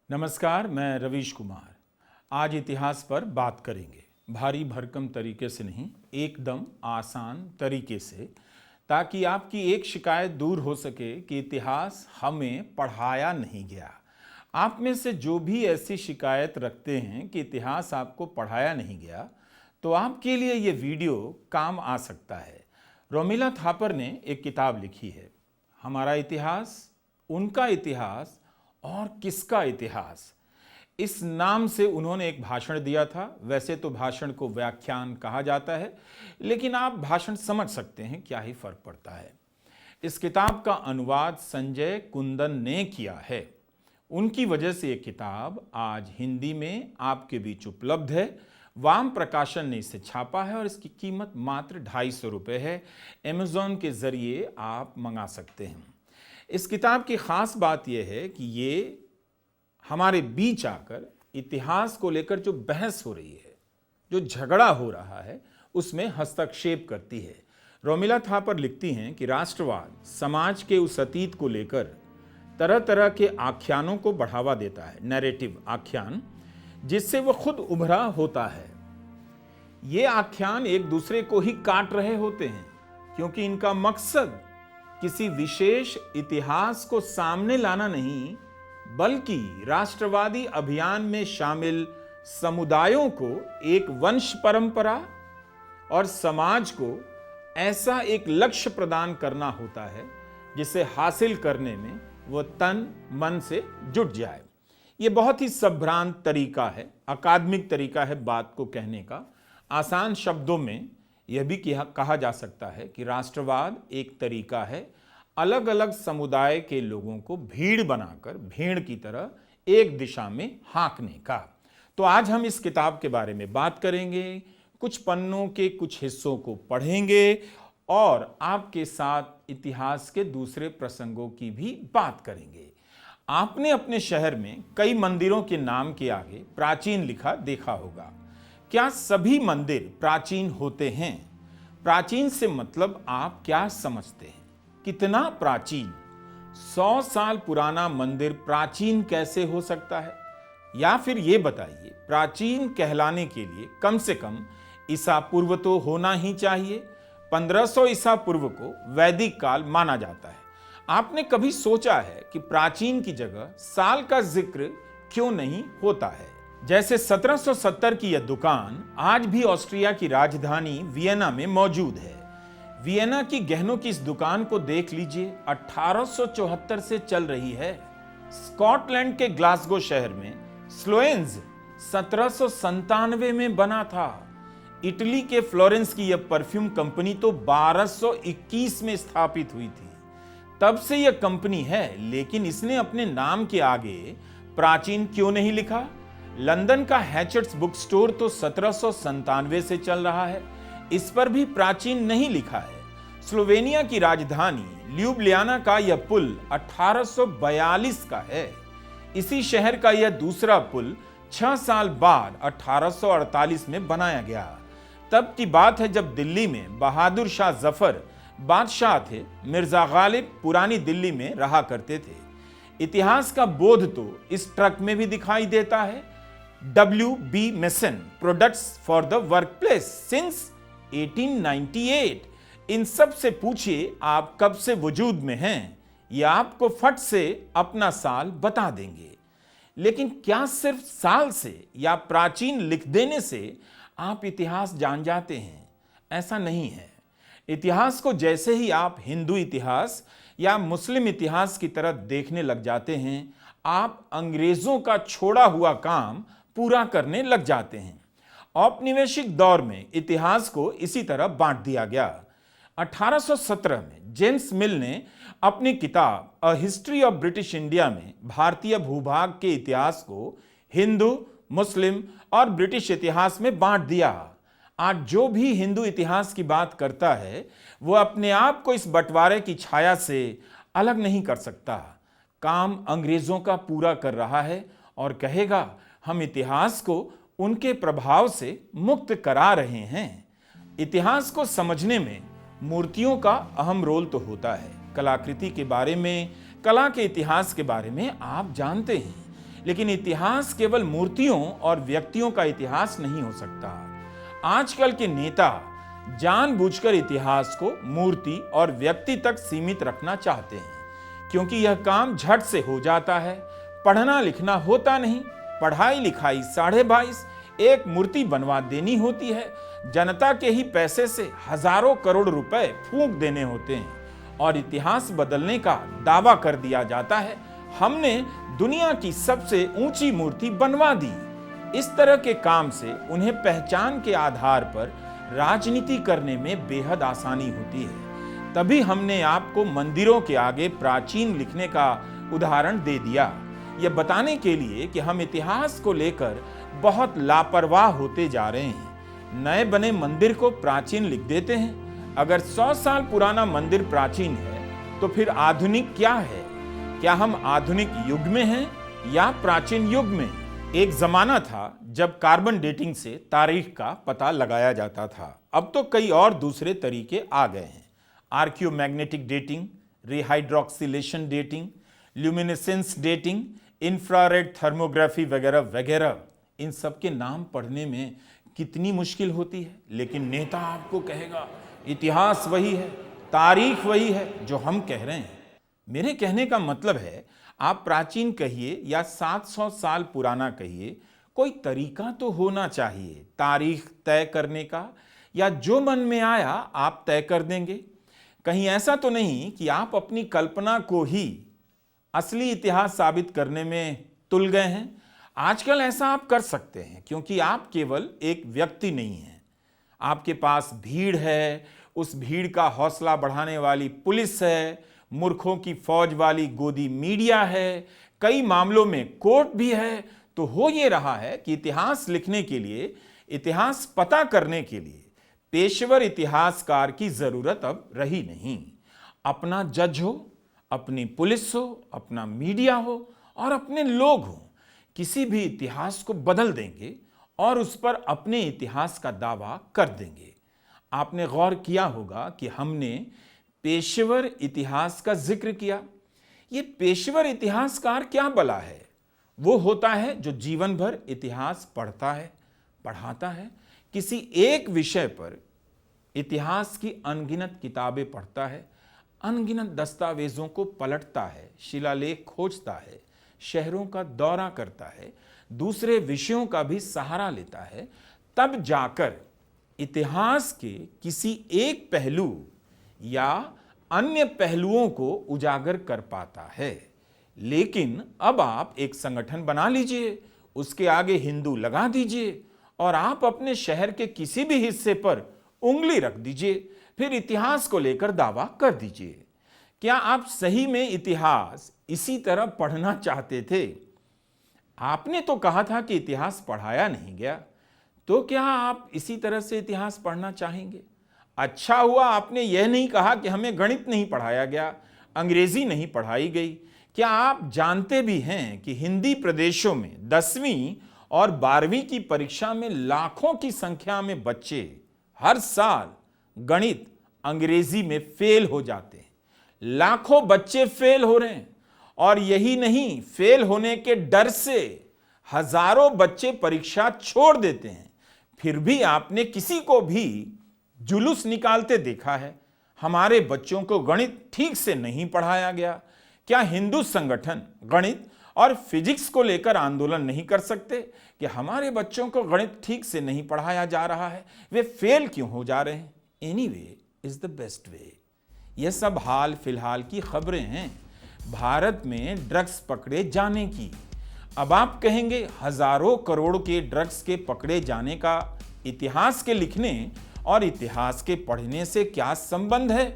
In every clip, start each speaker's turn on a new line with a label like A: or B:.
A: नमस्कार, मैं रवीश कुमार। आज इतिहास पर बात करेंगे, भारी भरकम तरीके से नहीं, एकदम आसान तरीके से, ताकि आपकी एक शिकायत दूर हो सके कि इतिहास हमें पढ़ाया नहीं गया। आप में से जो भी ऐसी शिकायत रखते हैं कि इतिहास आपको पढ़ाया नहीं गया, तो आपके लिए ये वीडियो काम आ सकता है। रोमिला थापर ने एक किताब लिखी है, हमारा इतिहास, उनका इतिहास और किसका इतिहास। इस नाम से उन्होंने एक भाषण दिया था। वैसे तो भाषण को व्याख्यान कहा जाता है, लेकिन आप भाषण समझ सकते हैं, क्या ही फर्क पड़ता है। इस किताब का अनुवाद संजय कुंदन ने किया है। उनकी वजह से ये किताब आज हिंदी में आपके बीच उपलब्ध है। वाम प्रकाशन ने इसे छापा है और इसकी कीमत मात्र 250 रुपये है। अमेज़ॉन के जरिए आप मंगा सकते हैं। इस किताब की खास बात यह है कि ये हमारे बीच आकर इतिहास को लेकर जो बहस हो रही है, जो झगड़ा हो रहा है, उसमें हस्तक्षेप करती है। रोमिला थापर लिखती हैं कि राष्ट्रवाद समाज के उस अतीत को लेकर तरह तरह के आख्यानों को बढ़ावा देता है, नैरेटिव आख्यान, जिससे वो खुद उभरा होता है। ये आख्यान एक दूसरे को ही काट रहे होते हैं, क्योंकि इनका मकसद किसी विशेष इतिहास को सामने लाना नहीं, बल्कि राष्ट्रवादी अभियान में शामिल समुदायों को एक वंश परंपरा और समाज को ऐसा एक लक्ष्य प्रदान करना होता है जिसे हासिल करने में वो तन मन से जुट जाए। ये बहुत ही संभ्रांत तरीका है, अकादमिक तरीका है बात को कहने का। आसान शब्दों में यह भी कहा जा सकता है कि राष्ट्रवाद एक तरीका है अलग अलग समुदाय के लोगों को भीड़ बनाकर भेड़ की तरह एक दिशा में हाँकने का। तो आज हम इस किताब के बारे में बात करेंगे, कुछ पन्नों के कुछ हिस्सों को पढ़ेंगे और आपके साथ इतिहास के दूसरे प्रसंगों की भी बात करेंगे। आपने अपने शहर में कई मंदिरों के नाम के आगे प्राचीन लिखा देखा होगा। क्या सभी मंदिर प्राचीन होते हैं? प्राचीन से मतलब आप क्या समझते हैं? कितना प्राचीन? 100 साल पुराना मंदिर प्राचीन कैसे हो सकता है? या फिर ये बताइए, प्राचीन कहलाने के लिए कम से कम ईसा पूर्व तो होना ही चाहिए। 1500 ईसा पूर्व को वैदिक काल माना जाता है। आपने कभी सोचा है कि प्राचीन की जगह साल का जिक्र क्यों नहीं होता है? जैसे 1770 की यह दुकान आज भी ऑस्ट्रिया की राजधानी वियना में मौजूद है। वियना की गहनों की इस दुकान को देख लीजिए, 1874 से चल रही है। स्कॉटलैंड के ग्लासगो शहर में स्लोएन्स 1797 में बना था। इटली के फ्लोरेंस की यह परफ्यूम कंपनी तो 1221 में स्थापित हुई थी। तब से यह कंपनी है, लेकिन इसने अपने नाम के आगे प्राचीन क्यों नहीं लिखा? लंदन का हैचर्ड्स बुक स्टोर तो 1797 से चल रहा है, इस पर भी प्राचीन नहीं लिखा है। स्लोवेनिया की राजधानी ल्यूब्लियाना का यह पुल 1842 का है। इसी शहर का यह दूसरा पुल 6 साल बाद 1848 में बनाया गया। तब की बात है जब दिल्ली में बहादुर शाह जफर बादशाह थे। मिर्जा गालिब पुरानी दिल्ली में रहा करते थे। इतिहास का बोध तो इस ट्रक में भी दिखाई देता है। WB mason, products for the workplace since 1898। इन सब से पूछिए आप कब से वजूद में हैं, ये आपको फट से अपना साल बता देंगे। लेकिन क्या सिर्फ साल से या प्राचीन लिख देने से आप इतिहास जान जाते हैं? ऐसा नहीं है। इतिहास को जैसे ही आप हिंदू इतिहास या मुस्लिम इतिहास की तरह देखने लग जाते हैं, आप अंग्रेजों का छोड़ा हुआ काम पूरा करने लग जाते हैं। औपनिवेशिक दौर में इतिहास को इसी तरह बांट दिया गया। 1817 में जेम्स मिल ने अपनी किताब अ हिस्ट्री ऑफ ब्रिटिश इंडिया में भारतीय भूभाग के इतिहास को हिंदू, मुस्लिम और ब्रिटिश इतिहास में बांट दिया। आज जो भी हिंदू इतिहास की बात करता है, वो अपने आप को इस बंटवारे की छाया से अलग नहीं कर सकता। काम अंग्रेजों का पूरा कर रहा है और कहेगा हम इतिहास को उनके प्रभाव से मुक्त करा रहे हैं। इतिहास को समझने में मूर्तियों का अहम रोल तो होता है। कलाकृति के बारे में, कला के इतिहास के बारे में आप जानते हैं, लेकिन इतिहास केवल मूर्तियों और व्यक्तियों का इतिहास नहीं हो सकता। आजकल के नेता जानबूझकर इतिहास को मूर्ति और व्यक्ति तक सीमित रखना चाहते हैं, क्योंकि यह काम झट से हो जाता है। पढ़ना लिखना होता नहीं, पढ़ाई लिखाई 22.5, एक मूर्ति बनवा देनी होती है, जनता के ही पैसे से हजारों करोड़ रुपए फूंक देने होते हैं और इतिहास बदलने का दावा कर दिया जाता है, हमने दुनिया की सबसे ऊंची मूर्ति बनवा दी। इस तरह के काम से उन्हें पहचान के आधार पर राजनीति करने में बेहद आसानी होती है। तभी हमने आपको मंदिरों के आगे प्राचीन लिखने का उदाहरण दे दिया, यह बताने के लिए कि हम इतिहास को लेकर बहुत लापरवाह होते जा रहे हैं। नए बने मंदिर को प्राचीन लिख देते हैं। अगर 100 साल पुराना मंदिर प्राचीन है तो फिर आधुनिक क्या है? क्या हम आधुनिक युग में हैं या प्राचीन युग में? एक जमाना था जब कार्बन डेटिंग से तारीख का पता लगाया जाता था। अब तो कई और दूसरे तरीके आ गए हैं। Archaeomagnetic dating, rehydroxylation dating, luminescence dating, infrared thermography वगैरह वगैरह। इन सब के नाम पढ़ने में कितनी मुश्किल होती है, लेकिन नेता आपको कहेगा इतिहास वही है, तारीख वही है जो हम कह रहे हैं। मेरे कहने का मतलब है, आप प्राचीन कहिए या 700 साल पुराना कहिए, कोई तरीका तो होना चाहिए तारीख तय करने का, या जो मन में आया आप तय कर देंगे। कहीं ऐसा तो नहीं कि आप अपनी कल्पना को ही असली इतिहास साबित करने में तुल गए हैं। आजकल ऐसा आप कर सकते हैं, क्योंकि आप केवल एक व्यक्ति नहीं हैं। आपके पास भीड़ है, उस भीड़ का हौसला बढ़ाने वाली पुलिस है, मूर्खों की फौज वाली गोदी मीडिया है, कई मामलों में कोर्ट भी है। तो हो ये रहा है कि इतिहास लिखने के लिए, इतिहास पता करने के लिए पेशेवर इतिहासकार की जरूरत अब रही नहीं। अपना जज हो, अपनी पुलिस हो, अपना मीडिया हो और अपने लोग हो, किसी भी इतिहास को बदल देंगे और उस पर अपने इतिहास का दावा कर देंगे। आपने गौर किया होगा कि हमने पेशेवर इतिहास का जिक्र किया। ये पेशेवर इतिहासकार क्या भला है? वो होता है जो जीवन भर इतिहास पढ़ता है, पढ़ाता है, किसी एक विषय पर इतिहास की अनगिनत किताबें पढ़ता है, अनगिनत दस्तावेजों को पलटता है, शिलालेख खोजता है, शहरों का दौरा करता है, दूसरे विषयों का भी सहारा लेता है, तब जाकर इतिहास के किसी एक पहलू या अन्य पहलुओं को उजागर कर पाता है। लेकिन अब आप एक संगठन बना लीजिए, उसके आगे हिंदू लगा दीजिए और आप अपने शहर के किसी भी हिस्से पर उंगली रख दीजिए, फिर इतिहास को लेकर दावा कर दीजिए। क्या आप सही में इतिहास इसी तरह पढ़ना चाहते थे? आपने तो कहा था कि इतिहास पढ़ाया नहीं गया, तो क्या आप इसी तरह से इतिहास पढ़ना चाहेंगे? अच्छा हुआ आपने यह नहीं कहा कि हमें गणित नहीं पढ़ाया गया, अंग्रेजी नहीं पढ़ाई गई। क्या आप जानते भी हैं कि हिंदी प्रदेशों में 10वीं और 12वीं की परीक्षा में लाखों की संख्या में बच्चे हर साल गणित अंग्रेजी में फेल हो जाते हैं? लाखों बच्चे फेल हो रहे हैं और यही नहीं, फेल होने के डर से हजारों बच्चे परीक्षा छोड़ देते हैं। फिर भी आपने किसी को भी जुलूस निकालते देखा है? हमारे बच्चों को गणित ठीक से नहीं पढ़ाया गया। क्या हिंदू संगठन गणित और फिजिक्स को लेकर आंदोलन नहीं कर सकते कि हमारे बच्चों को गणित ठीक से नहीं पढ़ाया जा रहा है, वे फेल क्यों हो जा रहे हैं? Anyway is the best way. यह सब हाल फिलहाल की खबरें हैं भारत में ड्रग्स पकड़े जाने की। अब आप कहेंगे हजारों करोड़ के ड्रग्स के पकड़े जाने का इतिहास के लिखने और इतिहास के पढ़ने से क्या संबंध है?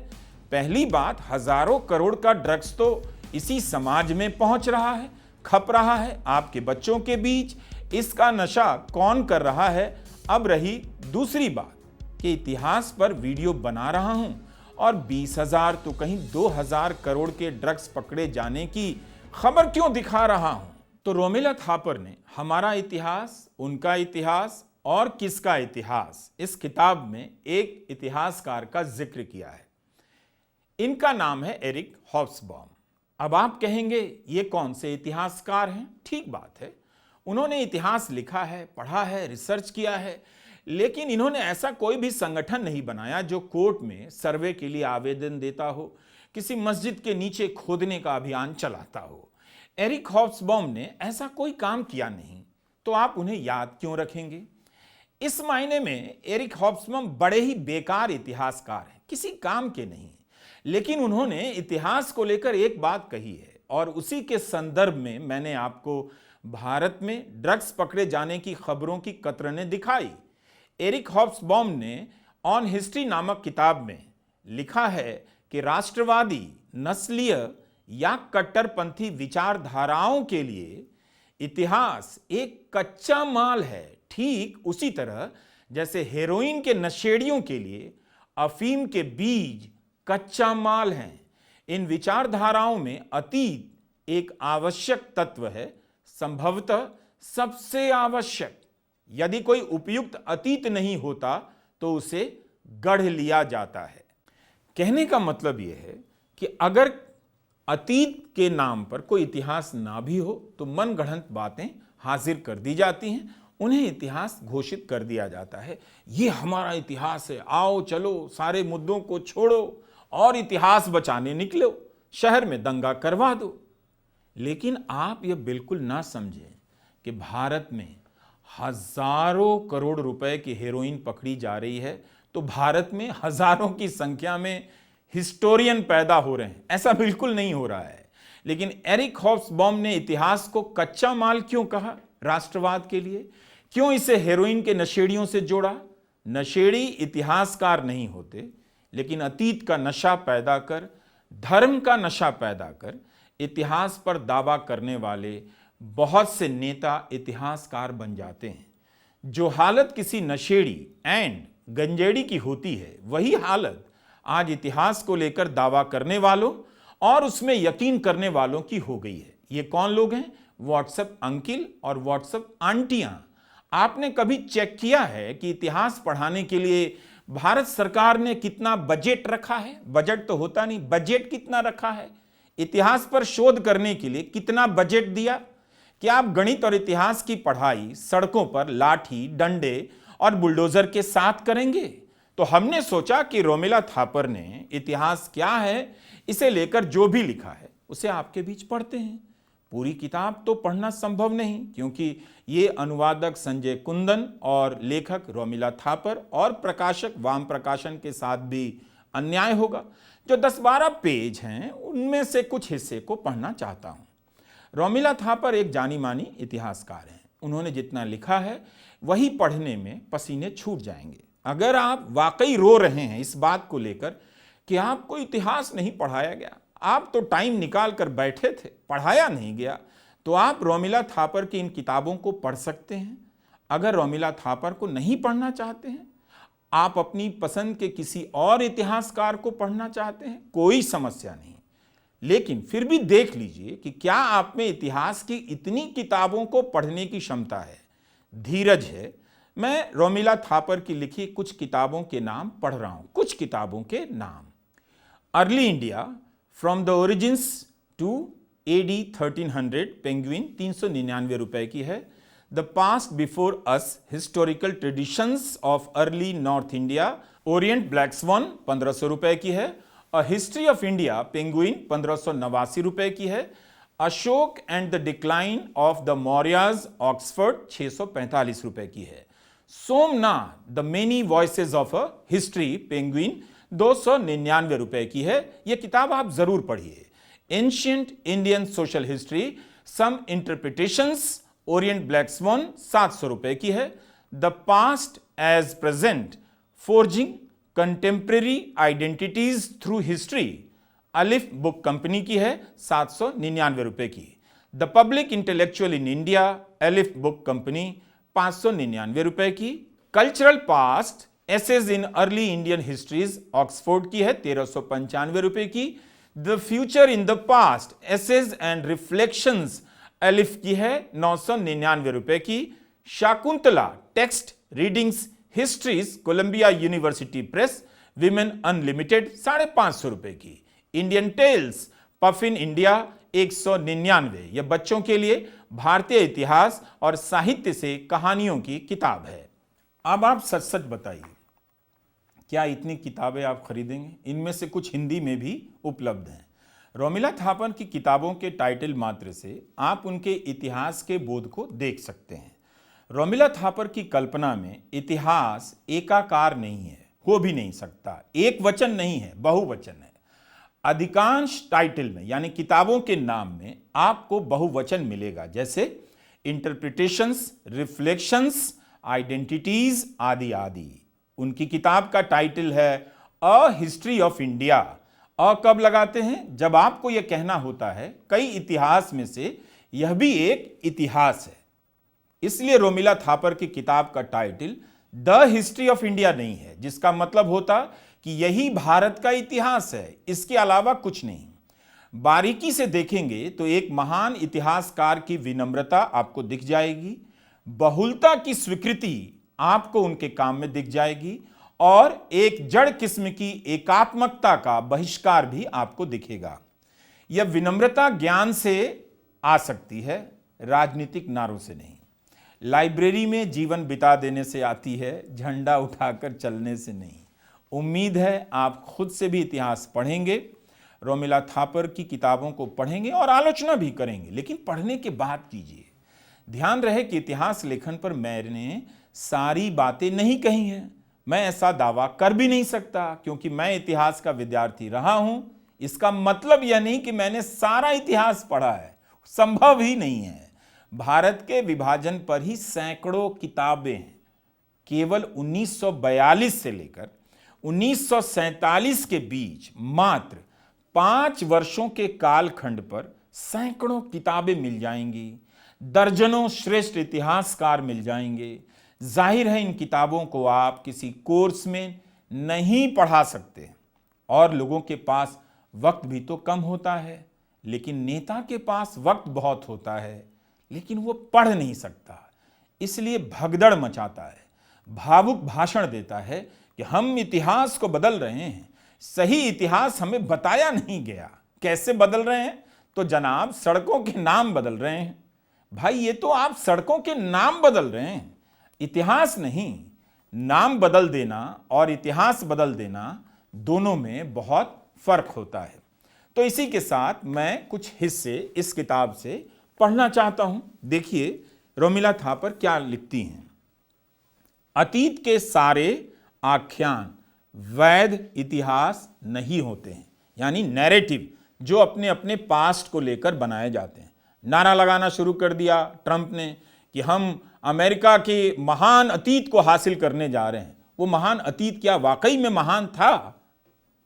A: पहली बात, हजारों करोड़ का ड्रग्स तो इसी समाज में पहुंच रहा है, खप रहा है आपके बच्चों के बीच। इसका नशा कौन कर रहा है? अब रही दूसरी बात कि इतिहास पर वीडियो बना रहा हूं और 20,000 तो कहीं 2,000 करोड़ के ड्रग्स पकड़े जाने की खबर क्यों दिखा रहा हूं? तो रोमिला थापर ने हमारा इतिहास, उनका इतिहास और किसका इतिहास इस किताब में एक इतिहासकार का जिक्र किया है। इनका नाम है एरिक हॉब्सबॉम। अब आप कहेंगे ये कौन से इतिहासकार हैं? ठीक बात है, उन्होंने इतिहास लिखा है, पढ़ा है, रिसर्च किया है, लेकिन इन्होंने ऐसा कोई भी संगठन नहीं बनाया जो कोर्ट में सर्वे के लिए आवेदन देता हो, किसी मस्जिद के नीचे खोदने का अभियान चलाता हो। एरिक हॉब्सबॉम ने ऐसा कोई काम किया नहीं, तो आप उन्हें याद क्यों रखेंगे? इस मायने में एरिक हॉब्सबॉम बड़े ही बेकार इतिहासकार हैं, किसी काम के नहीं। लेकिन उन्होंने इतिहास को लेकर एक बात कही है और उसी के संदर्भ में मैंने आपको भारत में ड्रग्स पकड़े जाने की खबरों की कतरनें दिखाई। एरिक हॉब्सबॉम ने ऑन हिस्ट्री नामक किताब में लिखा है कि राष्ट्रवादी, नस्लीय या कट्टरपंथी विचारधाराओं के लिए इतिहास एक कच्चा माल है, ठीक उसी तरह जैसे हेरोइन के नशेड़ियों के लिए अफीम के बीज कच्चा माल हैं। इन विचारधाराओं में अतीत एक आवश्यक तत्व है, संभवतः सबसे आवश्यक। यदि कोई उपयुक्त अतीत नहीं होता तो उसे गढ़ लिया जाता है। कहने का मतलब यह है कि अगर अतीत के नाम पर कोई इतिहास ना भी हो तो मनगढ़ंत बातें हाजिर कर दी जाती हैं, उन्हें इतिहास घोषित कर दिया जाता है। ये हमारा इतिहास है, आओ चलो सारे मुद्दों को छोड़ो और इतिहास बचाने निकलो, शहर में दंगा करवा दो। लेकिन आप यह बिल्कुल ना समझें कि भारत में हजारों करोड़ रुपए की हेरोइन पकड़ी जा रही है तो भारत में हजारों की संख्या में हिस्टोरियन पैदा हो रहे हैं, ऐसा बिल्कुल नहीं हो रहा है। लेकिन एरिक हॉब्सबॉम ने इतिहास को कच्चा माल क्यों कहा राष्ट्रवाद के लिए? क्यों इसे हेरोइन के नशेड़ियों से जोड़ा? नशेड़ी इतिहासकार नहीं होते, लेकिन अतीत का नशा पैदा कर, धर्म का नशा पैदा कर इतिहास पर दावा करने वाले बहुत से नेता इतिहासकार बन जाते हैं। जो हालत किसी नशेड़ी एंड गंजेड़ी की होती है, वही हालत आज इतिहास को लेकर दावा करने वालों और उसमें यकीन करने वालों की हो गई है। ये कौन लोग हैं? व्हाट्सएप अंकिल और व्हाट्सएप आंटियां। आपने कभी चेक किया है कि इतिहास पढ़ाने के लिए भारत सरकार ने कितना बजट रखा है? बजट तो होता नहीं, बजट कितना रखा है? इतिहास पर शोध करने के लिए कितना बजट दिया? क्या आप गणित और इतिहास की पढ़ाई सड़कों पर लाठी, डंडे और बुलडोजर के साथ करेंगे? तो हमने सोचा कि रोमिला थापर ने इतिहास क्या है इसे लेकर जो भी लिखा है उसे आपके बीच पढ़ते हैं। पूरी किताब तो पढ़ना संभव नहीं, क्योंकि ये अनुवादक संजय कुंदन और लेखक रोमिला थापर और प्रकाशक वाम प्रकाशन के साथ भी अन्याय होगा। जो 10-12 पेज हैं उनमें से कुछ हिस्से को पढ़ना चाहता हूं। रोमिला थापर एक जानी मानी इतिहासकार हैं। उन्होंने जितना लिखा है वही पढ़ने में पसीने छूट जाएंगे। अगर आप वाकई रो रहे हैं इस बात को लेकर कि आपको इतिहास नहीं पढ़ाया गया, आप तो टाइम निकाल कर बैठे थे, पढ़ाया नहीं गया, तो आप रोमिला थापर की इन किताबों को पढ़ सकते हैं। अगर रोमिला थापर को नहीं पढ़ना चाहते हैं, आप अपनी पसंद के किसी और इतिहासकार को पढ़ना चाहते हैं, कोई समस्या नहीं। लेकिन फिर भी देख लीजिए कि क्या आप में इतिहास की इतनी किताबों को पढ़ने की क्षमता है, धीरज है। मैं रोमिला थापर की लिखी कुछ किताबों के नाम पढ़ रहा हूं, कुछ किताबों के नाम। Early India from the origins to AD 1300 Penguin 399 रुपए की है। The past before us historical traditions of early north India Orient Black Swan 1500 रुपए की है। A history of India Penguin 1589 रुपए की है। Ashok and the decline of the Mauryas Oxford 645 रुपए की है। Somnath the many voices of a history Penguin 299 रुपए की है। यह किताब आप जरूर पढ़िए। Ancient Indian social history some interpretations Orient Black Swan 700 रुपए की है। The past as present forging contemporary identities through history Aleph book company की है 799 रुपए की। The public intellectual in India Aleph book company 599 रुपए की। Cultural past essays in early Indian histories Oxford की है 1395 रुपए की। The future in the past essays and reflections Aleph की है 999 रुपए की। Shakuntala text readings histories Columbia University Press women unlimited 550 रुपए की। Indian tales Puffin India 199। यह बच्चों के लिए भारतीय इतिहास और साहित्य से कहानियों की किताब है। अब आप सच सच बताइए, क्या इतनी किताबें आप खरीदेंगे? इनमें से कुछ हिंदी में भी उपलब्ध हैं। रोमिला थापर की किताबों के टाइटल मात्र से आप उनके इतिहास के बोध को देख सकते हैं। रोमिला थापर की कल्पना में इतिहास एकाकार नहीं है, हो भी नहीं सकता। एक वचन नहीं है, बहुवचन है। अधिकांश टाइटल में यानी किताबों के नाम में आपको बहुवचन मिलेगा, जैसे इंटरप्रिटेशंस, रिफ्लेक्शंस, आइडेंटिटीज आदि आदि। उनकी किताब का टाइटल है अ हिस्ट्री ऑफ इंडिया। अ कब लगाते हैं? जब आपको यह कहना होता है कई इतिहास में से यह भी एक इतिहास है। इसलिए रोमिला थापर की किताब का title the history of India नहीं है, जिसका मतलब होता कि यही भारत का इतिहास है, इसके अलावा कुछ नहीं। बारीकी से देखेंगे तो एक महान इतिहासकार की विनम्रता आपको दिख जाएगी, बहुलता की स्वीकृति आपको उनके काम में दिख जाएगी, और एक जड़ किस्म की एकात्मकता का बहिष्कार भी आपको दिखेगा। यह विनम्रता ज्ञान से आ सकती है, राजनीतिक नारों से नहीं। लाइब्रेरी में जीवन बिता देने से आती है, झंडा उठाकर चलने से नहीं। उम्मीद है आप खुद से भी इतिहास पढ़ेंगे, रोमिला थापर की किताबों को पढ़ेंगे और आलोचना भी करेंगे, लेकिन पढ़ने के बाद कीजिए। ध्यान रहे कि इतिहास लेखन पर मैंने सारी बातें नहीं कही हैं। मैं ऐसा दावा कर भी नहीं सकता, क्योंकि मैं इतिहास का विद्यार्थी रहा हूं। इसका मतलब यह नहीं कि मैंने सारा इतिहास पढ़ा है, संभव ही नहीं है। भारत के विभाजन पर ही सैकड़ों किताबें हैं। केवल 1942 से लेकर 1947 के बीच मात्र 5 वर्षों के कालखंड पर सैकड़ों किताबें मिल जाएंगी, दर्जनों श्रेष्ठ इतिहासकार मिल जाएंगे। जाहिर है इन किताबों को आप किसी कोर्स में नहीं पढ़ा सकते, और लोगों के पास वक्त भी तो कम होता है। लेकिन नेता के पास वक्त बहुत होता है, लेकिन वो पढ़ नहीं सकता, इसलिए भगदड़ मचाता है, भावुक भाषण देता है कि हम इतिहास को बदल रहे हैं। सही इतिहास हमें बताया नहीं गया। कैसे बदल रहे हैं? तो जनाब सड़कों के नाम बदल रहे हैं। भाई ये तो आप सड़कों के नाम बदल रहे हैं, इतिहास नहीं। नाम बदल देना और इतिहास बदल देना दोनों में बहुत फर्क होता है। तो इसी के साथ मैं कुछ हिस्से इस किताब से पढ़ना चाहता हूं। देखिए रोमिला थापर क्या लिखती हैं। अतीत के सारे आख्यान वैध इतिहास नहीं होते हैं, यानी नैरेटिव जो अपने अपने पास्ट को लेकर बनाए जाते हैं। नारा लगाना शुरू कर दिया ट्रंप ने कि हम अमेरिका के महान अतीत को हासिल करने जा रहे हैं। वो महान अतीत क्या वाकई में महान था?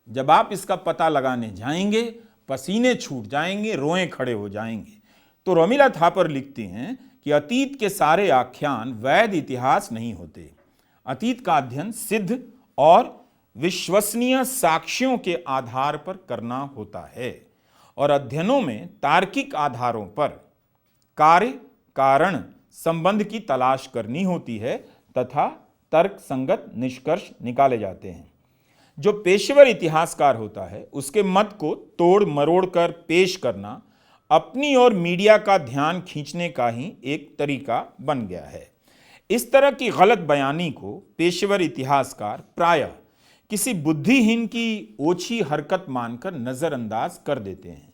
A: जब आप इसका पता लगाने जाएंगे पसीने छूट जाएंगे, रोएं खड़े हो जाएंगे। तो रोमिला थापर लिखती हैं कि अतीत के सारे आख्यान वैध इतिहास नहीं होते। अतीत का अध्ययन सिद्ध और विश्वसनीय साक्ष्यों के आधार पर करना होता है, और अध्ययनों में तार्किक आधारों पर कार्य कारण संबंध की तलाश करनी होती है तथा तर्क संगत निष्कर्ष निकाले जाते हैं। जो पेशेवर इतिहासकार होता है उसके मत को तोड़ मरोड़ कर पेश करना अपनी और मीडिया का ध्यान खींचने का ही एक तरीका बन गया है। इस तरह की गलत बयानी को पेशेवर इतिहासकार प्रायः किसी बुद्धिहीन की ओछी हरकत मानकर नजरअंदाज कर देते हैं।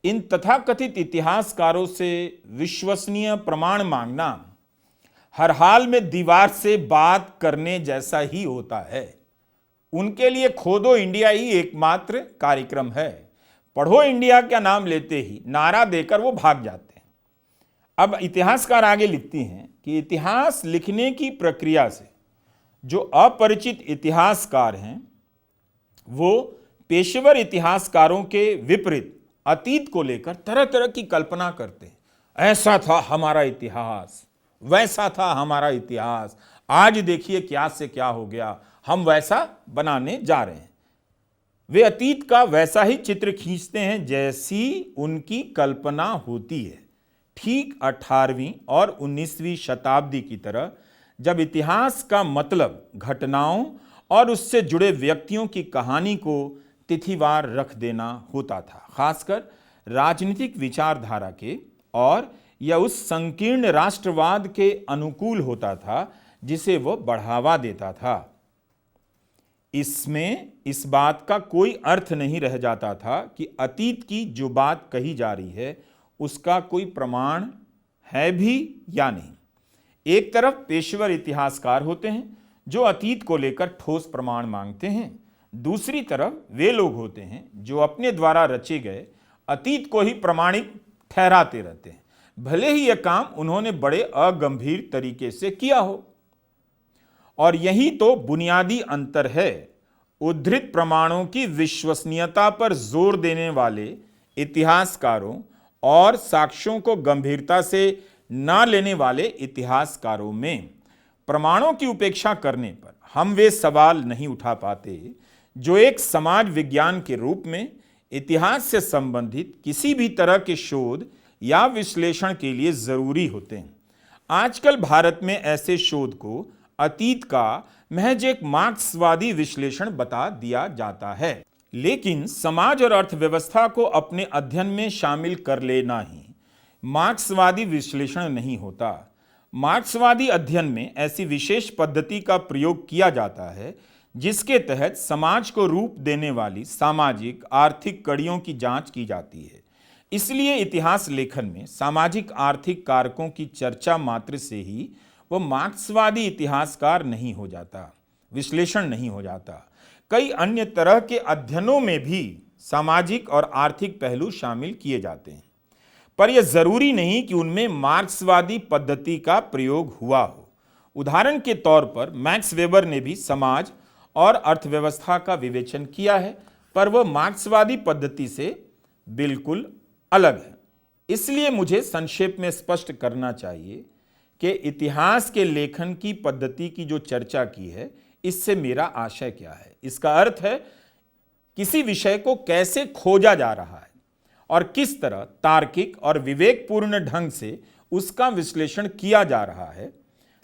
A: इन तथाकथित इतिहासकारों से विश्वसनीय प्रमाण मांगना हर हाल में दीवार से बात करने जैसा ही होता है। उनके लिए खोदो इंडिया ही एकमात्र कार्यक्रम है। पढ़ो इंडिया का नाम लेते ही नारा देकर वो भाग जाते हैं। अब इतिहासकार आगे लिखती हैं कि इतिहास लिखने की प्रक्रिया से जो अपरिचित इतिहासकार हैं वो पेशेवर इतिहासकारों के विपरीत अतीत को लेकर तरह तरह की कल्पना करते हैं। ऐसा था हमारा इतिहास, वैसा था हमारा इतिहास, आज देखिए क्या से क्या हो गया, हम वैसा बनाने जा रहे हैं। वे अतीत का वैसा ही चित्र खींचते हैं जैसी उनकी कल्पना होती है। ठीक 18वीं और 19वीं शताब्दी की तरह, जब इतिहास का मतलब घटनाओं और उससे जुड़े व्यक्तियों की कहानी को तिथिवार रख देना होता था, खासकर राजनीतिक विचारधारा के, और यह उस संकीर्ण राष्ट्रवाद के अनुकूल होता था जिसे वह बढ़ावा देता था। इसमें इस बात का कोई अर्थ नहीं रह जाता था कि अतीत की जो बात कही जा रही है उसका कोई प्रमाण है भी या नहीं। एक तरफ पेशेवर इतिहासकार होते हैं जो अतीत को लेकर ठोस प्रमाण मांगते हैं, दूसरी तरफ वे लोग होते हैं जो अपने द्वारा रचे गए अतीत को ही प्रमाणिक ठहराते रहते हैं, भले ही यह काम उन्होंने बड़े अगंभीर तरीके से किया हो। और यही तो बुनियादी अंतर है। उद्धृत प्रमाणों की विश्वसनीयता पर जोर देने वाले इतिहासकारों और साक्ष्यों को गंभीरता से न लेने वाले इतिहासकारों में। प्रमाणों की उपेक्षा करने पर हम वे सवाल नहीं उठा पाते जो एक समाज विज्ञान के रूप में इतिहास से संबंधित किसी भी तरह के शोध या विश्लेषण के लिए जरूरी होते हैं। आजकल भारत में ऐसे शोध को अतीत का महज एक मार्क्सवादी विश्लेषण बता दिया जाता है, लेकिन समाज और अर्थव्यवस्था को अपने अध्ययन में शामिल कर लेना ही मार्क्सवादी विश्लेषण नहीं होता। मार्क्सवादी अध्ययन में ऐसी विशेष पद्धति का प्रयोग किया जाता है जिसके तहत समाज को रूप देने वाली सामाजिक आर्थिक कड़ियों की जांच की जाती है। इसलिए इतिहास लेखन में सामाजिक आर्थिक कारकों की चर्चा मात्र से ही वह मार्क्सवादी इतिहासकार नहीं हो जाता, विश्लेषण नहीं हो जाता। कई अन्य तरह के अध्ययनों में भी सामाजिक और आर्थिक पहलू शामिल किए जाते हैं, पर यह जरूरी नहीं कि उनमें मार्क्सवादी पद्धति का प्रयोग हुआ हो। उदाहरण के तौर पर मैक्स वेबर ने भी समाज और अर्थव्यवस्था का विवेचन किया है, पर वह मार्क्सवादी पद्धति से बिल्कुल अलग है। इसलिए मुझे संक्षेप में स्पष्ट करना चाहिए कि इतिहास के लेखन की पद्धति की जो चर्चा की है, इससे मेरा आशय क्या है। इसका अर्थ है किसी विषय को कैसे खोजा जा रहा है और किस तरह तार्किक और विवेकपूर्ण ढंग से उसका विश्लेषण किया जा रहा है।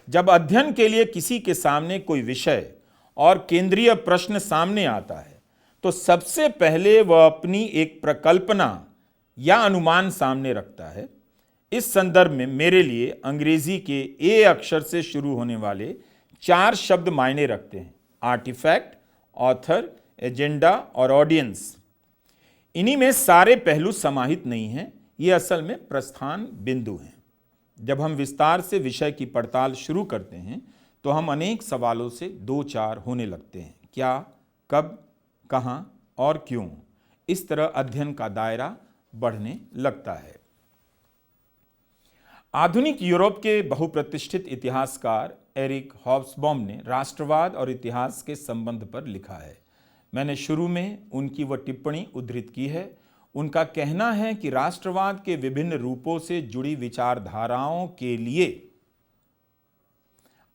A: जब अध्ययन के लिए किसी के सामने कोई विषय और केंद्रीय प्रश्न सामने आता है तो सबसे पहले वह अपनी एक प्रकल्पना या अनुमान सामने रखता है। इस संदर्भ में मेरे लिए अंग्रेजी के ए अक्षर से शुरू होने वाले 4 शब्द मायने रखते हैं: आर्टिफैक्ट, ऑथर, एजेंडा और ऑडियंस। इन्हीं में सारे पहलू समाहित नहीं हैं, ये असल में प्रस्थान बिंदु हैं। जब हम विस्तार से विषय की पड़ताल शुरू करते हैं तो हम अनेक सवालों से दो चार होने लगते हैं। क्या, कब, कहाँ और क्यों। इस तरह अध्ययन का दायरा बढ़ने लगता है। आधुनिक यूरोप के बहुप्रतिष्ठित इतिहासकार एरिक हॉब्सबॉम ने राष्ट्रवाद और इतिहास के संबंध पर लिखा है। मैंने शुरू में उनकी वह टिप्पणी उद्धृत की है। उनका कहना है कि राष्ट्रवाद के विभिन्न रूपों से जुड़ी विचारधाराओं के लिए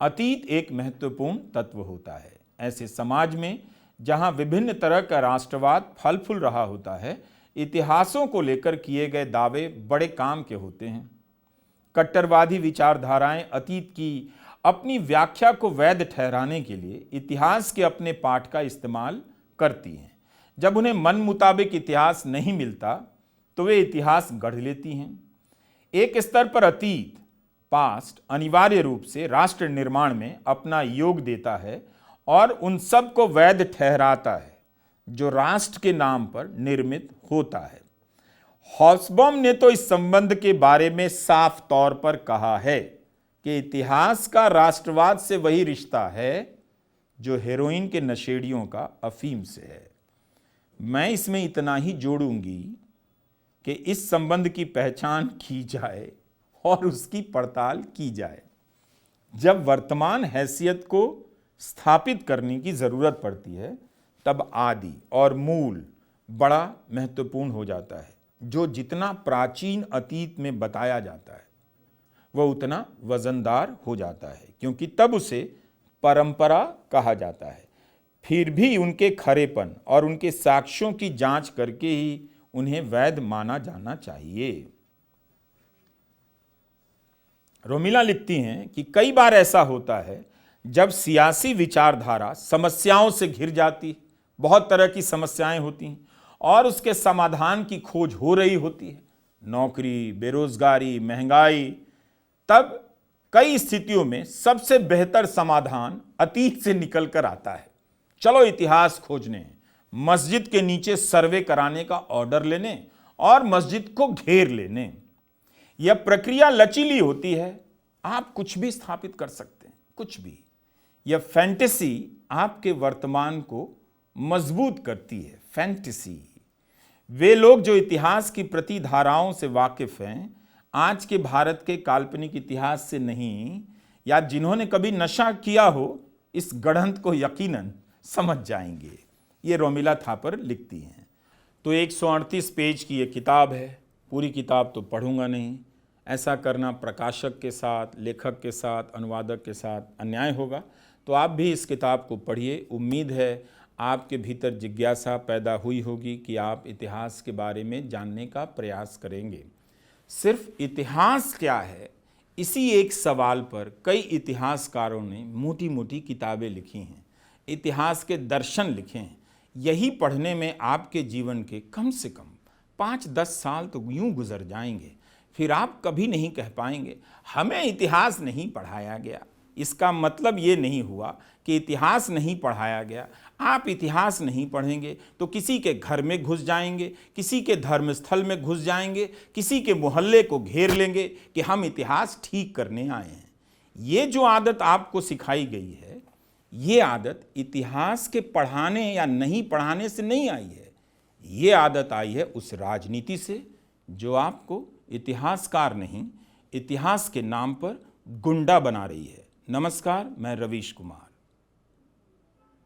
A: अतीत एक महत्वपूर्ण तत्व होता है। ऐसे समाज में जहां विभिन्न तरह का राष्ट्रवाद फल फूल रहा होता है, इतिहासों को लेकर किए गए दावे बड़े काम के होते हैं। कट्टरवादी विचारधाराएं अतीत की अपनी व्याख्या को वैध ठहराने के लिए इतिहास के अपने पाठ का इस्तेमाल करती हैं। जब उन्हें मन मुताबिक इतिहास नहीं मिलता तो वे इतिहास गढ़ लेती हैं। एक स्तर पर अतीत, पास्ट, अनिवार्य रूप से राष्ट्र निर्माण में अपना योग देता है और उन सब को वैध ठहराता है जो राष्ट्र के नाम पर निर्मित होता है। हॉब्सबॉम ने तो इस संबंध के बारे में साफ तौर पर कहा है कि इतिहास का राष्ट्रवाद से वही रिश्ता है जो हेरोइन के नशेड़ियों का अफीम से है। मैं इसमें इतना ही जोड़ूंगी कि इस संबंध की पहचान की जाए और उसकी पड़ताल की जाए। जब वर्तमान हैसियत को स्थापित करने की जरूरत पड़ती है तब आदि और मूल बड़ा महत्वपूर्ण हो जाता है। जो जितना प्राचीन अतीत में बताया जाता है वह उतना वजनदार हो जाता है, क्योंकि तब उसे परंपरा कहा जाता है। फिर भी उनके खरेपन और उनके साक्ष्यों की जांच करके ही उन्हें वैध माना जाना चाहिए। रोमिला लिखती हैं कि कई बार ऐसा होता है जब सियासी विचारधारा समस्याओं से घिर जाती, बहुत तरह की समस्याएं होती हैं और उसके समाधान की खोज हो रही होती है। नौकरी, बेरोजगारी, महंगाई, तब कई स्थितियों में सबसे बेहतर समाधान अतीत से निकल कर आता है। चलो इतिहास खोजने, मस्जिद के नीचे सर्वे कराने का ऑर्डर लेने और मस्जिद को घेर लेने। यह प्रक्रिया लचीली होती है, आप कुछ भी स्थापित कर सकते हैं, कुछ भी। यह फैंटेसी आपके वर्तमान को मजबूत करती है। फैंटेसी। वे लोग जो इतिहास की प्रतिधाराओं से वाकिफ हैं, आज के भारत के काल्पनिक इतिहास से नहीं, या जिन्होंने कभी नशा किया हो, इस गढ़ंत को यकीनन समझ जाएंगे। ये रोमिला थापर लिखती हैं। तो 138 पेज की ये किताब है। पूरी किताब तो पढ़ूंगा नहीं, ऐसा करना प्रकाशक के साथ, लेखक के साथ, अनुवादक के साथ अन्याय होगा। तो आप भी इस किताब को पढ़िए। उम्मीद है आपके भीतर जिज्ञासा पैदा हुई होगी कि आप इतिहास के बारे में जानने का प्रयास करेंगे। सिर्फ इतिहास क्या है, इसी एक सवाल पर कई इतिहासकारों ने मोटी मोटी किताबें लिखी हैं, इतिहास के दर्शन लिखे हैं। यही पढ़ने में आपके जीवन के कम से कम 5-10 साल तो यूं गुजर जाएंगे। फिर आप कभी नहीं कह पाएंगे हमें इतिहास नहीं पढ़ाया गया। इसका मतलब ये नहीं हुआ कि इतिहास नहीं पढ़ाया गया। आप इतिहास नहीं पढ़ेंगे तो किसी के घर में घुस जाएंगे, किसी के धर्मस्थल में घुस जाएंगे, किसी के मोहल्ले को घेर लेंगे कि हम इतिहास ठीक करने आए हैं। ये जो आदत आपको सिखाई गई है, ये आदत इतिहास के पढ़ाने या नहीं पढ़ाने से नहीं आई है। ये आदत आई है उस राजनीति से जो आपको इतिहासकार नहीं, इतिहास के नाम पर गुंडा बना रही है। नमस्कार, मैं रवीश कुमार।